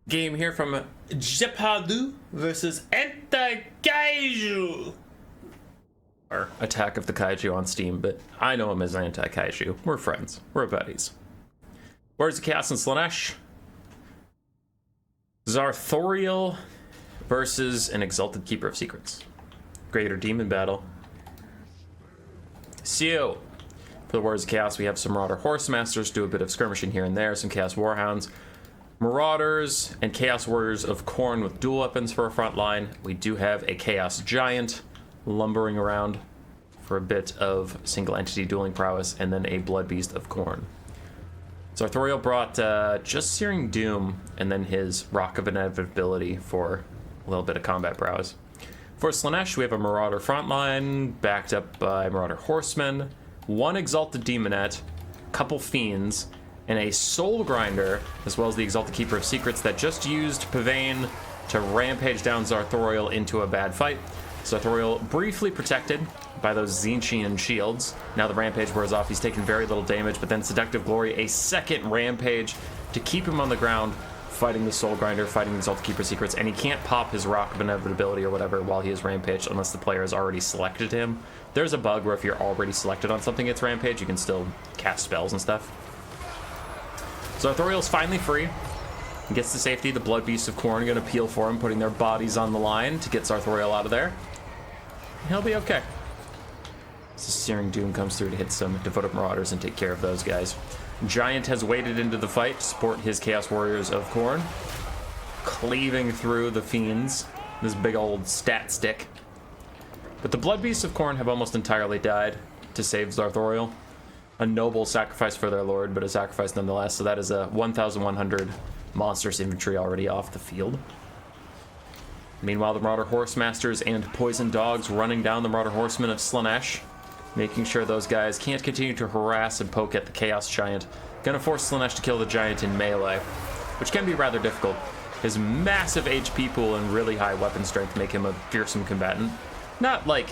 Game here from Jeopardy versus Anti-Kaiju. Or Attack of the Kaiju on Steam, but I know him as Anti-Kaiju. We're friends. We're buddies. Where's the Chaos and Slanesh? Zarthoriel versus an Exalted Keeper of Secrets. Greater Demon Battle. So, for the Warriors of Chaos, we have some Marauder Horsemasters, do a bit of skirmishing here and there, some Chaos Warhounds, Marauders, and Chaos Warriors of Khorne with dual weapons for a front line. We do have a Chaos Giant lumbering around for a bit of single entity dueling prowess, and then a Blood Beast of Khorne. Zarthoriel brought just Searing Doom, and then his Rock of Inevitability for a little bit of combat prowess. For Slanesh, we have a Marauder frontline, backed up by Marauder Horsemen, one Exalted Demonette, couple Fiends, and a Soul Grinder, as well as the Exalted Keeper of Secrets that just used Pavane to rampage down Zarthoriel into a bad fight. Zarthoriel briefly protected by those Zinchian shields. Now the rampage wears off, he's taken very little damage, but then Seductive Glory, a second rampage to keep him on the ground, fighting the Soul Grinder, fighting the Exalted Keeper of Secrets, and he can't pop his Rock of Inevitability or whatever while he is rampaged unless the player has already selected him. There's a bug where if you're already selected on something it's rampage, you can still cast spells and stuff. Zarthoriel's finally free. He gets to safety. The Blood Beasts of Khorne are going to peel for him, putting their bodies on the line to get Zarthoriel out of there. He'll be okay. So Searing Doom comes through to hit some Devoted Marauders and take care of those guys. Giant has waded into the fight to support his Chaos Warriors of Khorne, cleaving through the Fiends, this big old stat stick. But the Blood Beasts of Khorne have almost entirely died to save Zarthoriel. A noble sacrifice for their lord, but a sacrifice nonetheless. So that is a 1,100 monstrous infantry already off the field. Meanwhile, the Marauder Horsemasters and Poison Dogs running down the Marauder Horsemen of Slanesh, making sure those guys can't continue to harass and poke at the Chaos Giant. Gonna force Slanesh to kill the Giant in melee, which can be rather difficult. His massive HP pool and really high weapon strength make him a fearsome combatant. Not like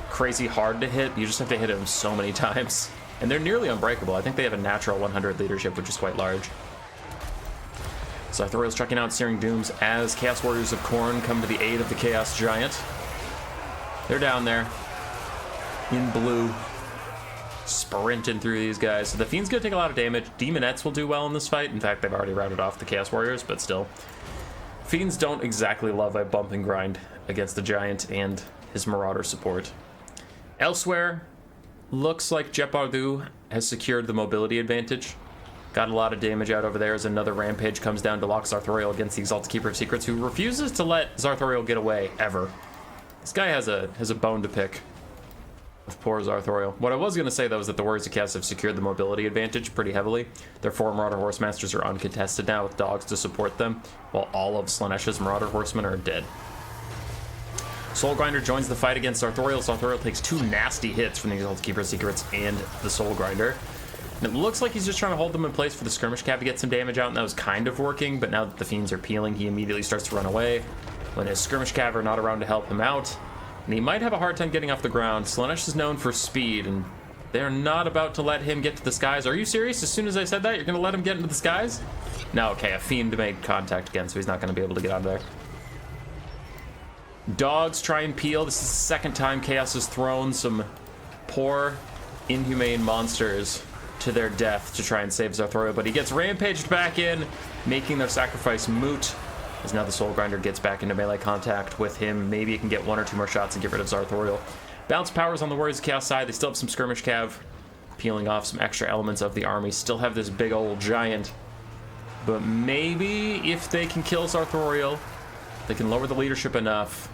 crazy hard to hit, you just have to hit him so many times. And they're nearly unbreakable. I think they have a natural 100 leadership, which is quite large. Zarthoriel's checking out Searing Dooms as Chaos Warriors of Khorne come to the aid of the Chaos Giant. They're down there in blue, sprinting through these guys. So the Fiend's gonna take a lot of damage. Demonettes will do well in this fight. In fact, they've already routed off the Chaos Warriors, but still. Fiends don't exactly love a bump and grind against the Giant and his Marauder support. Elsewhere, looks like Jeopardy has secured the mobility advantage. Got a lot of damage out over there as another rampage comes down to lock Zarthoriel against the Exalted Keeper of Secrets, who refuses to let Zarthoriel get away, ever. This guy has a bone to pick with poor Zarthoriel. What I was going to say, though, is that the Warriors of Chaos have secured the mobility advantage pretty heavily. Their 4 Marauder Horsemasters are uncontested now with dogs to support them, while all of Slanesh's Marauder Horsemen are dead. Soul Grinder joins the fight against Zarthoriel. Zarthoriel takes 2 nasty hits from the Exalted Keeper of Secrets and the Soul Grinder. And it looks like he's just trying to hold them in place for the Skirmish Cav to get some damage out, and that was kind of working, but now that the Fiends are peeling, he immediately starts to run away when his Skirmish Cav are not around to help him out. And he might have a hard time getting off the ground. Slanesh is known for speed, and they're not about to let him get to the skies. Are you serious? As soon as I said that, you're going to let him get into the skies? No, okay, a Fiend made contact again, so he's not going to be able to get out of there. Dogs try and peel. This is the second time Chaos has thrown some poor, inhumane monsters to their death to try and save Zarthoriel, but he gets rampaged back in, making their sacrifice moot, as now the Soul Grinder gets back into melee contact with him. Maybe he can get 1 or 2 more shots and get rid of Zarthoriel. Bounce powers on the Warriors of Chaos side. They still have some Skirmish Cav, peeling off some extra elements of the army. Still have this big old Giant, but maybe if they can kill Zarthoriel, they can lower the leadership enough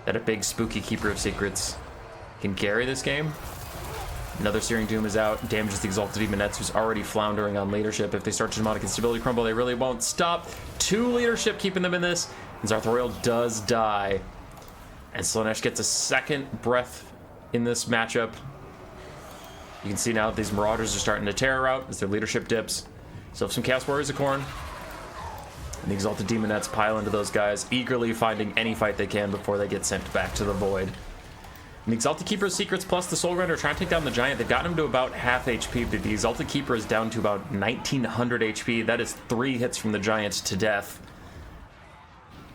that a big spooky Keeper of Secrets can carry this game. Another Searing Doom is out, damages the Exalted Demonettes, who's already floundering on leadership. If they start to demonic instability crumble, they really won't stop. 2 leadership keeping them in this, and Zarthoriel does die. And Slanesh gets a second breath in this matchup. You can see now that these Marauders are starting to tear out as their leadership dips. So some Chaos Warriors of Khorne, and the Exalted Demonettes pile into those guys, eagerly finding any fight they can before they get sent back to the Void. And the Exalted Keeper of Secrets plus the Soul Grinder are trying to take down the Giant. They've gotten him to about half HP, but the Exalted Keeper is down to about 1,900 HP. That is 3 hits from the Giant to death.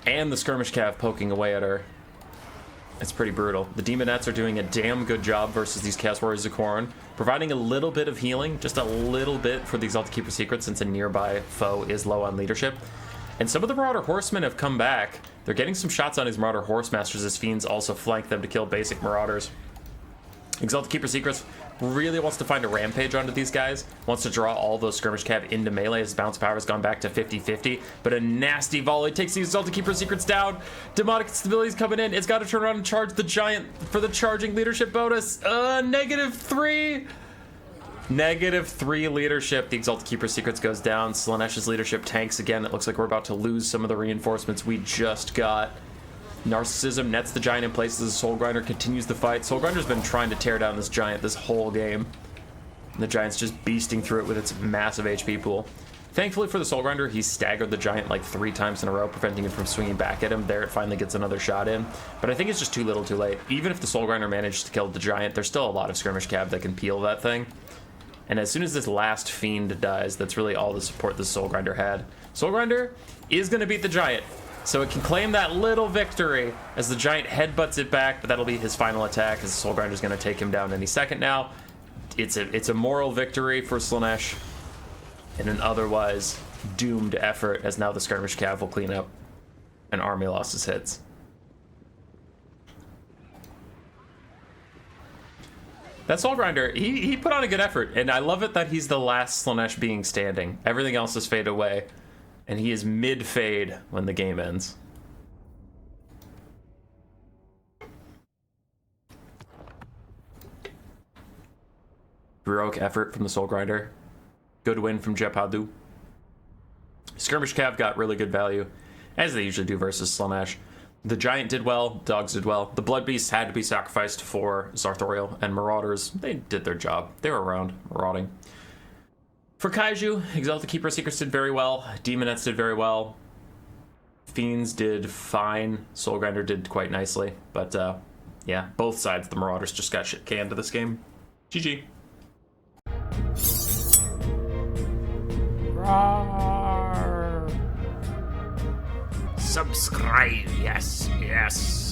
and the Skirmish Cav poking away at her. It's pretty brutal. The Demonettes are doing a damn good job versus these Chaos Warriors of Khorne, providing a little bit of healing, just a little bit for the Exalted Keeper Secret since a nearby foe is low on leadership. And some of the Marauder Horsemen have come back. They're getting some shots on these Marauder Horsemasters as Fiends also flank them to kill basic Marauders. Exalted Keeper Secrets really wants to find a rampage onto these guys, wants to draw all those Skirmish Cav into melee as bounce power has gone back to 50-50, but a nasty volley takes the Exalted Keeper Secrets down. Demonic Stability's coming in. It's got to turn around and charge the Giant for the charging leadership bonus. -3. -3 leadership. The Exalted Keeper Secrets goes down. Slaaneash's leadership tanks again. It looks like we're about to lose some of the reinforcements we just got. Narcissism nets the Giant in place as the Soul Grinder continues the fight. Soul Grinder's been trying to tear down this Giant this whole game. And the Giant's just beasting through it with its massive HP pool. Thankfully for the Soul Grinder, he staggered the Giant like 3 times in a row, preventing him from swinging back at him. There it finally gets another shot in. But I think it's just too little too late. Even if the Soul Grinder managed to kill the Giant, there's still a lot of Skirmish Cav that can peel that thing. And as soon as this last Fiend dies, that's really all the support the Soul Grinder had. Soul Grinder is going to beat the Giant, so it can claim that little victory as the Giant headbutts it back, but that'll be his final attack as the Soul Grinder's going to take him down any second now. It's a moral victory for Slaanesh in an otherwise doomed effort, as now the Skirmish Cav will clean up and Army losses hits. That Soul Grinder, he put on a good effort, and I love it that he's the last Slaanesh being standing. Everything else is fade away, and he is mid-fade when the game ends. Heroic effort from the Soul Grinder. Good win from Jepadu. Skirmish Cav got really good value, as they usually do versus Slaanesh. The Giant did well, Dogs did well. The Blood Beasts had to be sacrificed for Zarthoriel, and Marauders, they did their job. They were around, marauding. For Kaiju, Exalted Keeper Secrets did very well. Demonettes did very well. Fiends did fine. Soul Grinder did quite nicely. But, yeah, both sides of the Marauders just got shit canned to this game. GG. Roar. Subscribe, yes, yes.